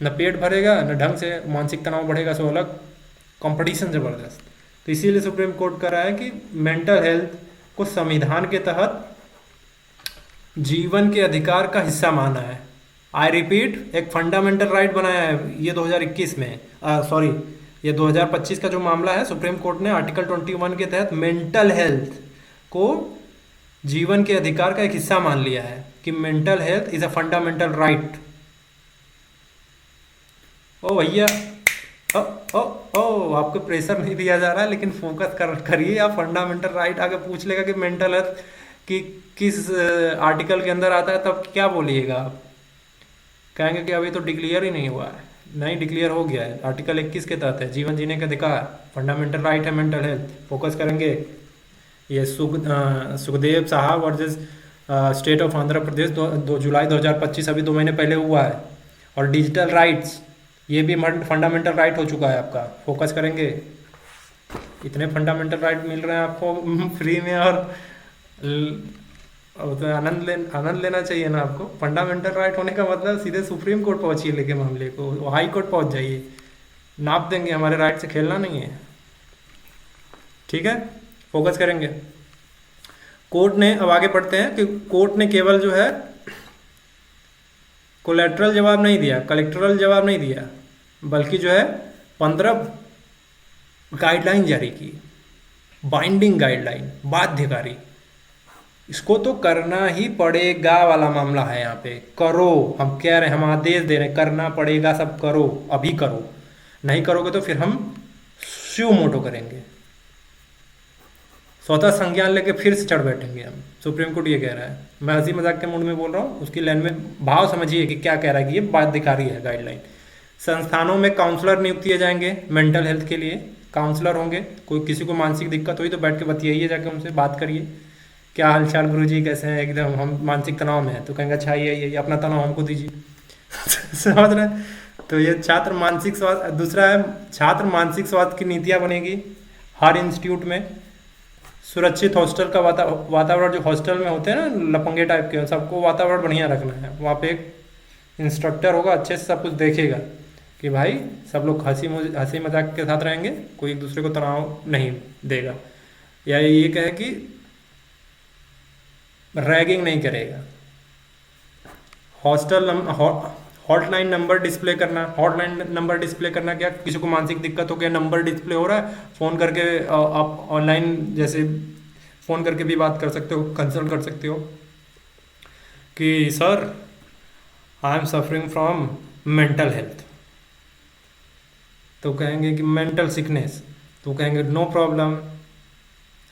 न पेट भरेगा, न ढंग से मानसिक तनाव बढ़ेगा, सो अलग कंपटीशन जबरदस्त। तो इसीलिए सुप्रीम कोर्ट कह रहा है कि मेंटल हेल्थ को संविधान के तहत जीवन के अधिकार का हिस्सा माना है। आई रिपीट, एक फंडामेंटल राइट बनाया है ये 2021 में, सॉरी ये 2025 का जो मामला है, सुप्रीम कोर्ट ने आर्टिकल 21 के तहत मेंटल हेल्थ को जीवन के अधिकार का एक हिस्सा मान लिया है कि mental health is a fundamental right. ओ भैया, ओ ओ ओ आपको प्रेशर नहीं दिया जा रहा है, लेकिन फोकस करिए आप। फंडामेंटल राइट आगे पूछ लेगा कि मेंटल हेल्थ कि किस आर्टिकल के अंदर आता है, तब क्या बोलिएगा आप? कहेंगे कि अभी तो डिक्लेयर ही नहीं हुआ है। नहीं, डिक्लेयर हो गया है, आर्टिकल 21 के तहत है, जीवन जीने का अधिकार, फंडामेंटल राइट है मेंटल हेल्थ। फोकस करेंगे। ये सुखदेव साहब वर्सेस स्टेट ऑफ आंध्र प्रदेश 2 जुलाई 2025, अभी 2 महीने पहले हुआ है। और डिजिटल राइट्स, ये भी फंडामेंटल राइट हो चुका है आपका। फोकस करेंगे। इतने फंडामेंटल राइट मिल रहे हैं आपको फ्री में, और तो आनंद लेना चाहिए ना आपको। फंडामेंटल राइट होने का मतलब सीधे सुप्रीम कोर्ट पहुंचिए लेके मामले को, हाई कोर्ट पहुंच जाइए, नाप देंगे। हमारे राइट से खेलना नहीं है, ठीक है। फोकस करेंगे। कोर्ट ने, अब आगे बढ़ते हैं कि कोर्ट ने केवल जो है कोलेट्रल जवाब नहीं दिया, कलेक्टरल जवाब नहीं दिया, बल्कि जो है 15 गाइडलाइन जारी की, बाइंडिंग गाइडलाइन, बाध्यकारी। इसको तो करना ही पड़ेगा वाला मामला है यहाँ पे। करो, हम कह रहे हैं, हम आदेश दे रहे हैं, करना पड़ेगा, सब करो, अभी करो। नहीं करोगे तो फिर हम स्यू मोटो करेंगे, स्वतः संज्ञान लेके फिर से चढ़ बैठेंगे हम। सुप्रीम कोर्ट ये कह रहा है। मैं हंसी मजाक के मूड में बोल रहा हूँ, उसकी लाइन में भाव समझिए कि क्या कह रहा है कि ये बाध्यकारी है गाइडलाइन। संस्थानों में काउंसलर नियुक्त किए जाएंगे मेंटल हेल्थ के लिए, काउंसलर होंगे। कोई किसी को मानसिक दिक्कत हुई तो बैठ के बतियाइए, जाके उनसे बात करिए, क्या हालचाल गुरुजी, कैसे हैं, एकदम हम मानसिक तनाव में हैं, तो कहेंगे अच्छा ये अपना तनाव हमको दीजिए समझ रहे हैं? तो ये छात्र मानसिक स्वास्थ्य। दूसरा है, छात्र मानसिक स्वास्थ्य की नीतियाँ बनेगी हर इंस्टीट्यूट में। सुरक्षित हॉस्टल का वातावरण, जो हॉस्टल में होते हैं ना लफंगे टाइप के, सबको वातावरण बढ़िया रखना है। वहाँ पे एक इंस्ट्रक्टर होगा, अच्छे से सब कुछ देखेगा कि भाई सब लोग हंसी मजाक के साथ रहेंगे, कोई एक दूसरे को तनाव नहीं देगा, या ये कहे कि रैगिंग नहीं करेगा। हॉटलाइन नंबर डिस्प्ले करना। हॉटलाइन नंबर डिस्प्ले करना क्या, किसी को मानसिक दिक्कत हो गया, नंबर डिस्प्ले हो रहा है, फ़ोन करके आप ऑनलाइन जैसे फ़ोन करके भी बात कर सकते हो, कंसल्ट कर सकते हो कि sir I am suffering from mental health, तो कहेंगे कि मेंटल सिकनेस, तो कहेंगे नो प्रॉब्लम,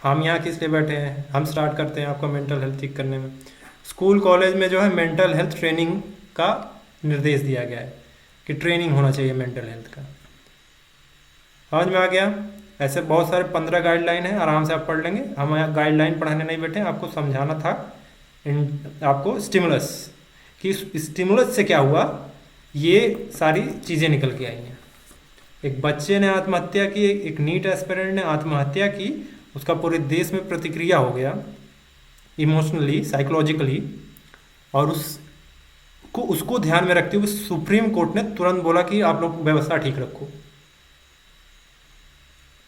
हम यहाँ किस लिए बैठे हैं, हम स्टार्ट करते हैं आपका मेंटल हेल्थ ठीक करने में। स्कूल कॉलेज में जो है मेंटल हेल्थ ट्रेनिंग का निर्देश दिया गया है कि ट्रेनिंग होना चाहिए मेंटल हेल्थ का। समझ में आ गया? ऐसे बहुत सारे 15 गाइडलाइन है, आराम से आप पढ़ लेंगे। हम यहाँ गाइडलाइन पढ़ाने नहीं बैठे, आपको समझाना था आपको स्टिमुलस, कि स्टिमुलस से क्या हुआ, ये सारी चीज़ें निकल के आई हैं। एक बच्चे ने आत्महत्या की, एक नीट एस्पिरेंट ने आत्महत्या की, उसका पूरे देश में प्रतिक्रिया हो गया इमोशनली, साइकोलॉजिकली, और उसको ध्यान में रखते हुए सुप्रीम कोर्ट ने तुरंत बोला कि आप लोग व्यवस्था ठीक रखो।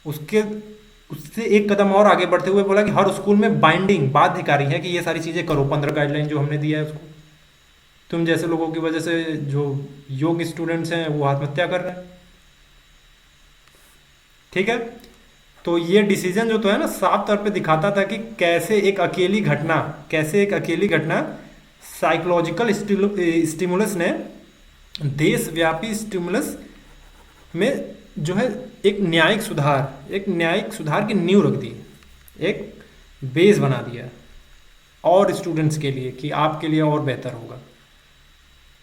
उससे एक कदम और आगे बढ़ते हुए बोला कि हर स्कूल में बाइंडिंग, बाध्यकारी है कि ये सारी चीज़ें करो, 15 गाइडलाइन जो हमने दिया है उसको। तुम जैसे लोगों की वजह से जो योग स्टूडेंट्स हैं वो आत्महत्या कर रहे हैं। ठीक है, तो ये डिसीजन जो तो है ना, साफ तौर पे दिखाता था कि कैसे एक अकेली घटना साइकोलॉजिकल स्टिमुलस ने देशव्यापी स्टिमुलस में जो है एक न्यायिक सुधार की नींव रख दी, एक बेस बना दिया और स्टूडेंट्स के लिए कि आपके लिए और बेहतर होगा।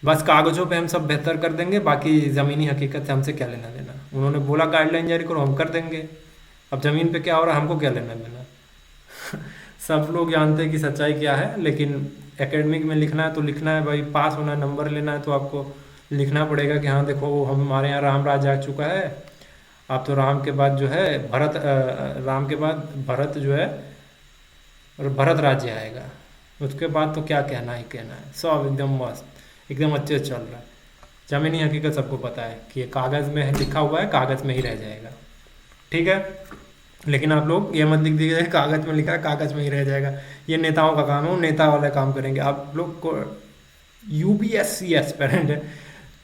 बस कागज़ों पे हम सब बेहतर कर देंगे, बाकी ज़मीनी हकीकत से हमसे क्या लेना देना। उन्होंने बोला गाइडलाइन जारी करो, हम कर देंगे, अब ज़मीन पे क्या हो रहा है हमको क्या लेना देना। सब लोग जानते हैं कि सच्चाई क्या है, लेकिन एकेडमिक में लिखना है तो लिखना है भाई, पास होना है, नंबर लेना है, तो आपको लिखना पड़ेगा कि हाँ देखो हमारे यहाँ राम राज आ चुका है। अब तो राम के बाद जो है राम के बाद भरत जो है, और भरत राज्य आएगा, उसके बाद तो क्या कहना ही कहना है, सब एकदम मस्त, एकदम अच्छे से चल रहा है। ज़मीनी हकीकत सबको पता है कि ये कागज़ में लिखा हुआ है, कागज़ में ही रह जाएगा। ठीक है, लेकिन आप लोग ये मत लिख दीजिए कागज़ में लिखा है कागज़ में ही रह जाएगा, ये नेताओं का काम है, वो नेता वाला काम करेंगे। आप लोग को यूपीएससी एस्पिरेंट है,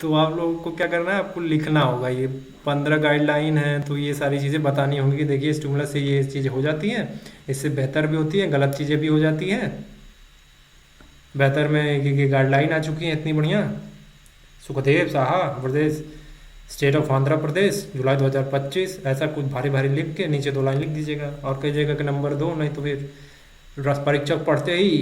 तो आप लोगों को क्या करना है, आपको लिखना होगा। ये 15 गाइडलाइन है, तो ये सारी चीज़ें बतानी होंगी कि देखिए स्टिमुलस से ये चीज़ें हो जाती हैं, इससे बेहतर भी होती है, गलत चीज़ें भी हो जाती हैं। बेहतर में ये गाइडलाइन आ चुकी हैं इतनी बढ़िया, सुखदेव साहा प्रदेश, स्टेट ऑफ आंध्र प्रदेश, जुलाई 2025, ऐसा कुछ भारी भारी लिख के नीचे 2 लाइन लिख दीजिएगा और कहिएगा कि नंबर 2, नहीं तो फिर परीक्षक पढ़ते ही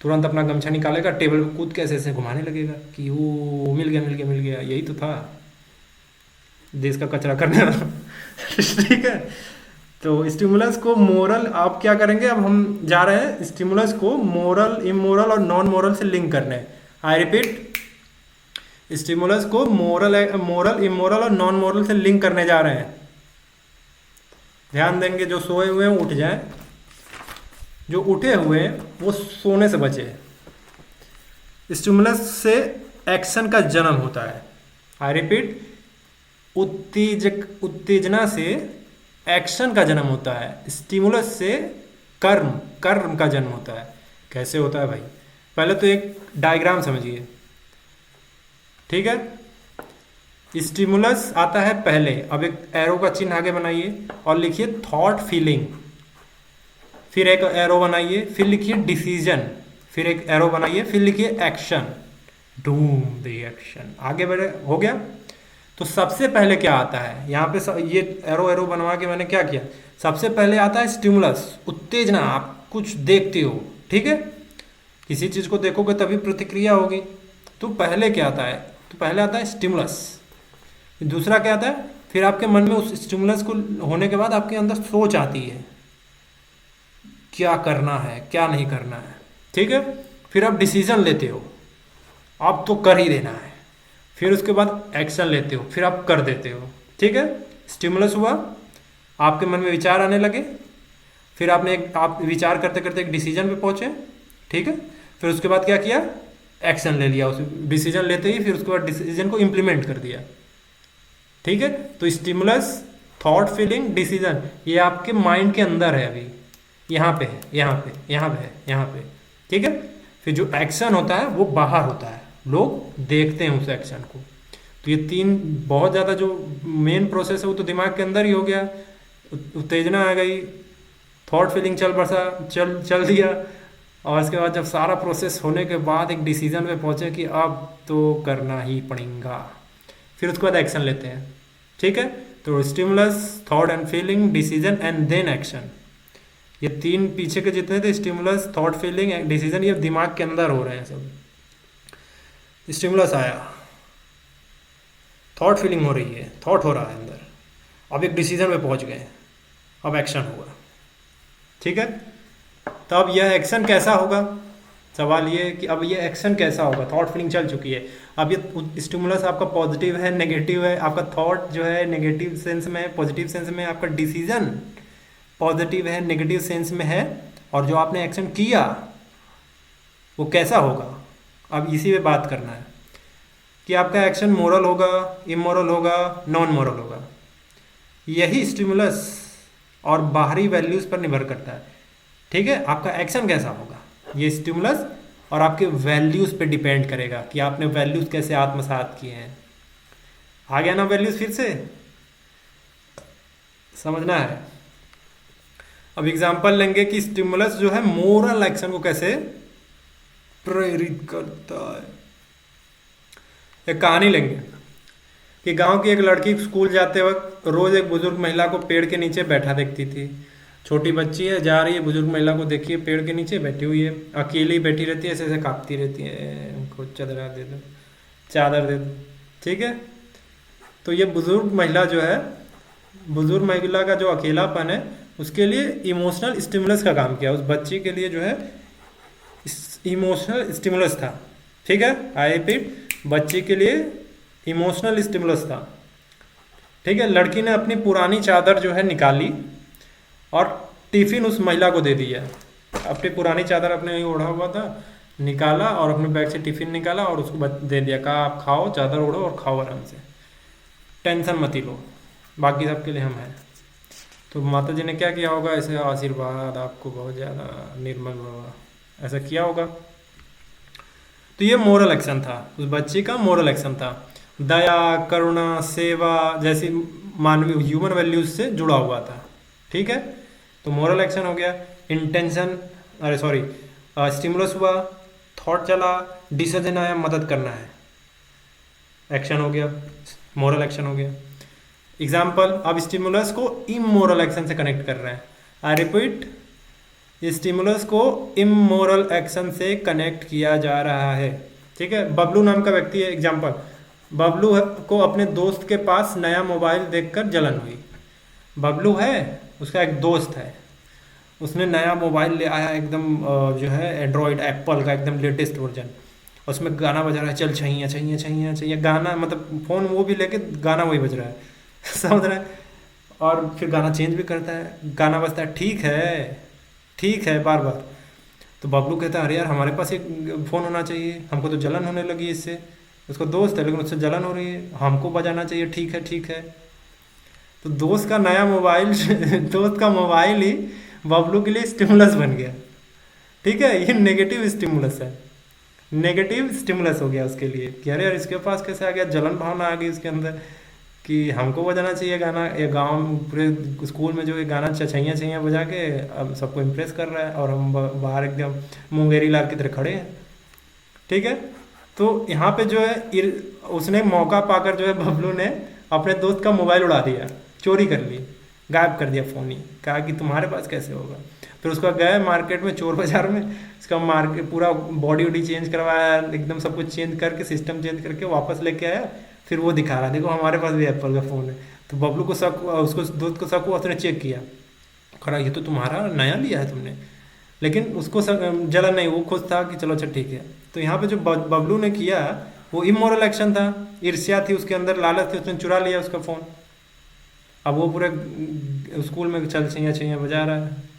तुरंत अपना गमछा निकालेगा, टेबल पे कूद के ऐसे ऐसे घुमाने लगेगा कि वो मिल गया, यही तो था देश का कचरा करने वाला। ठीक है, तो स्टिमुलस को मोरल, आप क्या करेंगे, अब हम जा रहे हैं स्टिमुलस को मोरल, इमोरल और नॉन मोरल से लिंक करने। आई रिपीट, स्टिमुलस को मोरल, इमोरल और नॉन मोरल से लिंक करने जा रहे हैं। ध्यान देंगे, जो सोए हुए हैं उठ जाएं, जो उठे हुए हैं वो सोने से बचे। स्टिमुलस से एक्शन का जन्म होता है। आई रिपीट, उत्तेजना से एक्शन का जन्म होता है, स्टिमुलस से कर्म का जन्म होता है। कैसे होता है भाई, पहले तो एक डायग्राम समझिए। ठीक है, स्टिमुलस आता है पहले, अब एक एरो का चिन्ह आगे बनाइए और लिखिए थॉट फीलिंग, फिर एक एरो बनाइए, फिर लिखिए डिसीजन, फिर एक एरो बनाइए, फिर लिखिए एक्शन, डूम द एक्शन। आगे बढ़े, हो गया। तो सबसे पहले क्या आता है यहाँ पे, ये एरो बनवा के मैंने क्या किया, सबसे पहले आता है स्टिमुलस, उत्तेजना। आप कुछ देखते हो, ठीक है, किसी चीज़ को देखोगे तभी प्रतिक्रिया होगी। तो पहले क्या आता है, तो पहले आता है स्टिमुलस। दूसरा क्या आता है, फिर आपके मन में उस स्टिमुलस को होने के बाद आपके अंदर सोच आती है, क्या करना है क्या नहीं करना है। ठीक है, फिर आप डिसीजन लेते हो, अब तो कर ही देना है। फिर उसके बाद एक्शन लेते हो, फिर आप कर देते हो। ठीक है, स्टिमुलस हुआ, आपके मन में विचार आने लगे, फिर आप विचार करते करते एक डिसीजन पे पहुंचे। ठीक है, फिर उसके बाद क्या किया, एक्शन ले लिया, उस डिसीजन लेते ही फिर उसके बाद डिसीजन को इम्प्लीमेंट कर दिया। ठीक है, तो स्टिमुलस, थॉट, फीलिंग, डिसीजन, ये आपके माइंड के अंदर है, अभी यहाँ पे है, यहाँ पे है। ठीक है, फिर जो एक्शन होता है वो बाहर होता है, लोग देखते हैं उस एक्शन को। तो ये तीन बहुत ज़्यादा जो मेन प्रोसेस है वो तो दिमाग के अंदर ही हो गया। उत्तेजना आ गई, थॉट फीलिंग चल बसा, चल चल दिया, और उसके बाद जब सारा प्रोसेस होने के बाद एक डिसीजन पे पहुंचे कि अब तो करना ही पड़ेगा, फिर उसके बाद एक्शन लेते हैं। ठीक है, तो stimulus, thought and feeling, decision and then action, ये तीन पीछे के जितने थे, स्टिमुलस, थॉट, फीलिंग, डिसीजन, ये दिमाग के अंदर हो रहे हैं सब। स्टिमुलस आया, थॉट फीलिंग हो रही है, थॉट हो रहा है अंदर, अब एक डिसीजन पे पहुंच गए, अब एक्शन होगा। ठीक है, तो अब यह एक्शन कैसा होगा, सवाल ये है कि अब ये एक्शन कैसा होगा। थॉट फीलिंग चल चुकी है, अब ये स्टिमुलस आपका पॉजिटिव है, नेगेटिव है, आपका थॉट जो है नेगेटिव सेंस में है, पॉजिटिव सेंस में, आपका डिसीजन पॉजिटिव है, नेगेटिव सेंस में है, और जो आपने एक्शन किया वो कैसा होगा। अब इसी पे बात करना है कि आपका एक्शन मोरल होगा, इमोरल होगा, नॉन मोरल होगा। यही स्टिमुलस और बाहरी वैल्यूज पर निर्भर करता है। ठीक है, आपका एक्शन कैसा होगा, ये स्टिमुलस और आपके वैल्यूज पे डिपेंड करेगा कि आपने वैल्यूज कैसे आत्मसात किए हैं। आ गया ना वैल्यूज, फिर से समझना है। अब एग्जांपल लेंगे कि स्टिमुलस जो है मोरल एक्शन को कैसे प्रेरित करता है। एक कहानी लेंगे कि गांव की एक लड़की स्कूल जाते वक्त रोज एक बुजुर्ग महिला को पेड़ के नीचे बैठा देखती थी। छोटी बच्ची है, जा रही है, बुजुर्ग महिला को देखिए पेड़ के नीचे बैठी हुई है, अकेली बैठी रहती है, ऐसे ऐसे कांपती रहती है, उनको चादर दे दो, चादर दे दो। ठीक है, तो ये बुजुर्ग महिला जो है, बुजुर्ग महिला का जो अकेलापन है उसके लिए इमोशनल स्टिमुलस का काम किया, उस बच्ची के लिए जो है इमोशनल स्टिमुलस था। ठीक है, आई रिपीट, बच्ची के लिए इमोशनल स्टिमुलस था। ठीक है, लड़की ने अपनी पुरानी चादर जो है निकाली और टिफिन उस महिला को दे दिया। अपनी पुरानी चादर अपने ही ओढ़ा हुआ था, निकाला और अपने बैग से टिफिन निकाला और उसको दे दिया, कहा आप खाओ, चादर ओढ़ो और खाओ आराम से, टेंशन मत ही लो, बाकी सबके लिए हम हैं। तो माता जी ने क्या किया होगा, ऐसे आशीर्वाद आपको बहुत ज़्यादा, निर्मल होगा, ऐसा किया होगा। तो ये मोरल एक्शन था, उस बच्ची का मोरल एक्शन था। दया, करुणा, सेवा जैसी मानवीय ह्यूमन वैल्यूज से जुड़ा हुआ था। ठीक है, तो मोरल एक्शन हो गया। इंटेंशन, अरे सॉरी, स्टिमुलस हुआ, थॉट चला, डिसीजन आया, मदद करना है, एक्शन हो गया, मोरल एक्शन हो गया। एग्जाम्पल, अब स्टिमुलस को इमोरल एक्शन से कनेक्ट कर रहे हैं। आई रिपीट, स्टिमुलस को इमोरल एक्शन से कनेक्ट किया जा रहा है। ठीक है, बबलू नाम का व्यक्ति है, एग्जाम्पल, बबलू को अपने दोस्त के पास नया मोबाइल देखकर जलन हुई। बबलू है, उसका एक दोस्त है, उसने नया मोबाइल ले आया, एकदम जो है एंड्रॉयड एप्पल का एकदम लेटेस्ट वर्जन, उसमें गाना बज रहा है, चल छैया छैया छैया छैया, गाना मतलब फ़ोन वो भी लेके गाना वही बज रहा है समझ रहा है, और फिर गाना चेंज भी करता है, गाना बजता है, ठीक है बार बार। तो बबलू कहता है अरे यार हमारे पास एक फ़ोन होना चाहिए, हमको तो जलन होने लगी इससे। उसका दोस्त है लेकिन उससे जलन हो रही है, हमको बजाना चाहिए, ठीक है। तो दोस्त का नया मोबाइल दोस्त का मोबाइल ही बबलू के लिए स्टिमुलस बन गया। ठीक है, ये नेगेटिव स्टिमुलस है, नेगेटिव स्टिमुलस हो गया उसके लिए कि अरे यार इसके पास कैसे आ गया, जलन भावना आ गई उसके अंदर कि हमको बजाना चाहिए गाना, ये गांव पूरे स्कूल में जो ये गाना छैया छैया बजा के अब सबको इम्प्रेस कर रहा है और हम बाहर एकदम मुंगेरी लाल की तरह खड़े हैं। ठीक है, तो यहाँ पे जो है उसने मौका पाकर जो है बबलू ने अपने दोस्त का मोबाइल उड़ा दिया, चोरी कर ली, गायब कर दिया फ़ोन ही, कहा कि तुम्हारे पास कैसे होगा। फिर उसका गए मार्केट में, चोर बाजार में, उसका मार्केट पूरा बॉडी वॉडी चेंज करवाया, एकदम सब कुछ चेंज करके, सिस्टम चेंज करके वापस लेके आया। फिर वो दिखा रहा, देखो हमारे पास भी एप्पल का फ़ोन है। तो बबलू को शक, उसको दोस्त को शक हुआ, उसने चेक किया, कहा ये तो तुम्हारा नया लिया है तुमने, लेकिन उसको जलन नहीं, वो खुश था कि चलो अच्छा ठीक है। तो यहाँ पे जो बबलू ने किया वो इमोरल एक्शन था, ईर्ष्या थी उसके अंदर, लालच थी, उसने चुरा लिया उसका फ़ोन। अब वो पूरे स्कूल में चल छैया छैया बजा रहा है।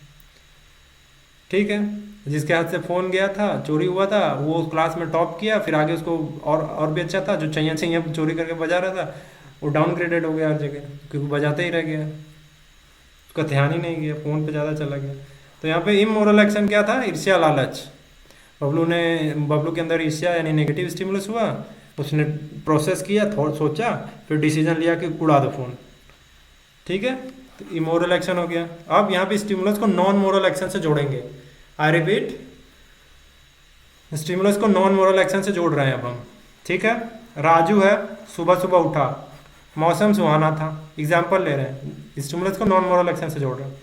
ठीक है, जिसके हाथ से फ़ोन गया था, चोरी हुआ था, वो क्लास में टॉप किया, फिर आगे उसको और भी अच्छा था, जो छैया छैया चोरी करके बजा रहा था वो डाउनग्रेडेड हो गया हर जगह, क्योंकि बजाते ही रह गया, उसका ध्यान ही नहीं गया, फ़ोन पे ज़्यादा चला गया। तो यहाँ पे इमोरल एक्शन क्या था, ईर्ष्या लालच। बबलू के अंदर ईर्ष्या यानी नेगेटिव स्टिमुलस हुआ, उसने प्रोसेस किया, थोड़ा सोचा, फिर डिसीजन लिया कि उड़ा दो फोन। ठीक है, तो इमोरल एक्शन हो गया। अब यहाँ पे स्टिमुलस को नॉन मोरल एक्शन से जोड़ेंगे। आई रिपीट, स्टिमुलस को नॉन मोरल एक्शन से जोड़ रहे हैं अब हम। ठीक है, राजू है, सुबह सुबह उठा, मौसम सुहाना था, एग्जाम्पल ले रहे हैं, स्टिमुलस को नॉन मोरल एक्शन से जोड़ रहे हैं।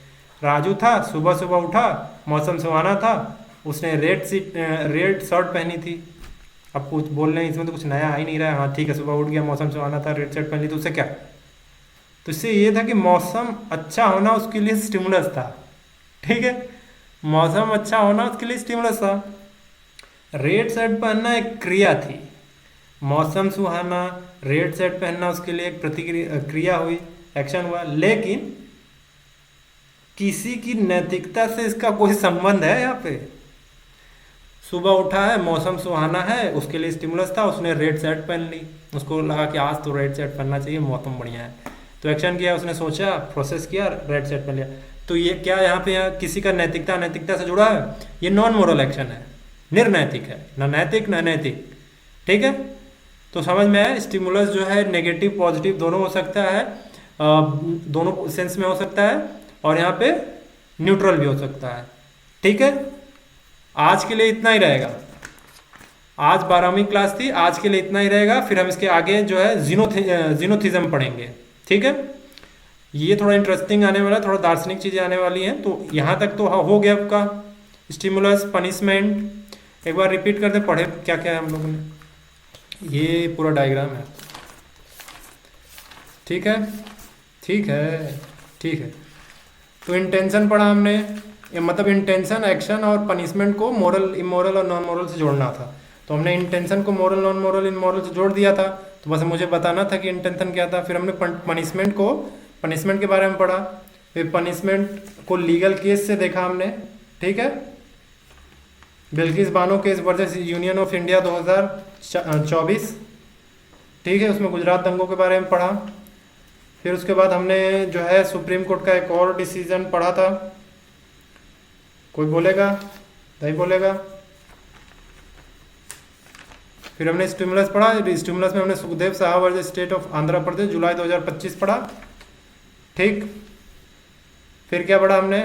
राजू था, सुबह सुबह उठा, मौसम सुहाना था, उसने रेड शर्ट पहनी थी। अब कुछ बोल रहे हैं इसमें तो कुछ नया आ ही नहीं रहा है। हाँ ठीक है, सुबह उठ गया, मौसम सुहाना था, रेड शर्ट पहन ली, तो उससे क्या? तो इससे ये था कि मौसम अच्छा होना उसके लिए स्टिमुलस था। ठीक है, मौसम अच्छा होना उसके लिए स्टिमुलस था। रेड शर्ट पहनना एक क्रिया थी, मौसम सुहाना, रेड शर्ट पहनना उसके लिए एक प्रतिक्रिया क्रिया हुई, एक्शन हुआ। लेकिन किसी की नैतिकता से इसका कोई संबंध है? यहाँ पे सुबह उठा है, मौसम सुहाना है, उसके लिए स्टिमुलस था, उसने रेड शर्ट पहन ली, उसको लगा कि आज तो रेड शर्ट पहनना चाहिए, मौसम बढ़िया है, तो एक्शन किया, उसने सोचा, प्रोसेस किया, रेड शर्ट पहन लिया। तो ये क्या यहाँ पे किसी का नैतिकता अनैतिकता से जुड़ा है? ये नॉन मोरल एक्शन है, निर्नैतिक है, ना नैतिक ना नैतिक। ठीक है, तो समझ में आया, स्टिमुलस जो है नेगेटिव पॉजिटिव दोनों हो सकता है, दोनों सेंस में हो सकता है, और यहाँ पे न्यूट्रल भी हो सकता है। ठीक है, आज के लिए इतना ही रहेगा। आज 12वीं क्लास थी, आज के लिए इतना ही रहेगा। फिर हम इसके आगे जो है जीनोथिज्म पढ़ेंगे। ठीक है, ये थोड़ा इंटरेस्टिंग आने वाला है, थोड़ा दार्शनिक चीज़ें आने वाली हैं। तो यहाँ तक तो हो गया आपका स्टिमुलस, पनिशमेंट। एक बार रिपीट करते, पढ़े क्या क्या है हम लोगों ने। ये पूरा डायग्राम है। ठीक है, ठीक है, ठीक है। तो इंटेंशन पढ़ा हमने, मतलब इंटेंशन, एक्शन और पनिशमेंट को मोरल, इमोरल और नॉन मोरल से जोड़ना था। तो हमने इंटेंशन को मोरल, नॉन मोरल, इमोरल से जोड़ दिया था। तो बस मुझे बताना था कि इंटेंशन क्या था। फिर हमने पनिशमेंट को, पनिशमेंट के बारे में पढ़ा। फिर पनिशमेंट को लीगल केस से देखा हमने। ठीक है, Bilkis Bano case versus union of India 2024। ठीक है, उसमें गुजरात दंगों के बारे में पढ़ा। फिर उसके बाद हमने जो है सुप्रीम कोर्ट का एक और डिसीजन पढ़ा था। कोई बोलेगा? नहीं बोलेगा? फिर हमने स्टिमुलस पढ़ा। स्टिमुलस में हमने सुखदेव साहब वर्सेस स्टेट ऑफ आंध्र प्रदेश जुलाई 2025 पढ़ा। ठीक, फिर क्या पढ़ा हमने?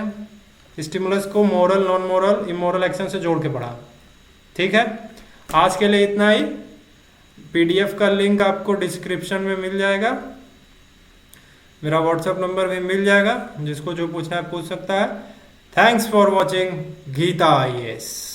स्टिमुलस को moral, non moral, immoral action से जोड़ के पढ़ा। ठीक है, आज के लिए इतना ही। पीडीएफ का लिंक आपको डिस्क्रिप्शन में मिल जाएगा, मेरा व्हाट्सएप नंबर भी मिल जाएगा, जिसको जो पूछना है पूछ सकता है। Thanks for watching Geeta IAS।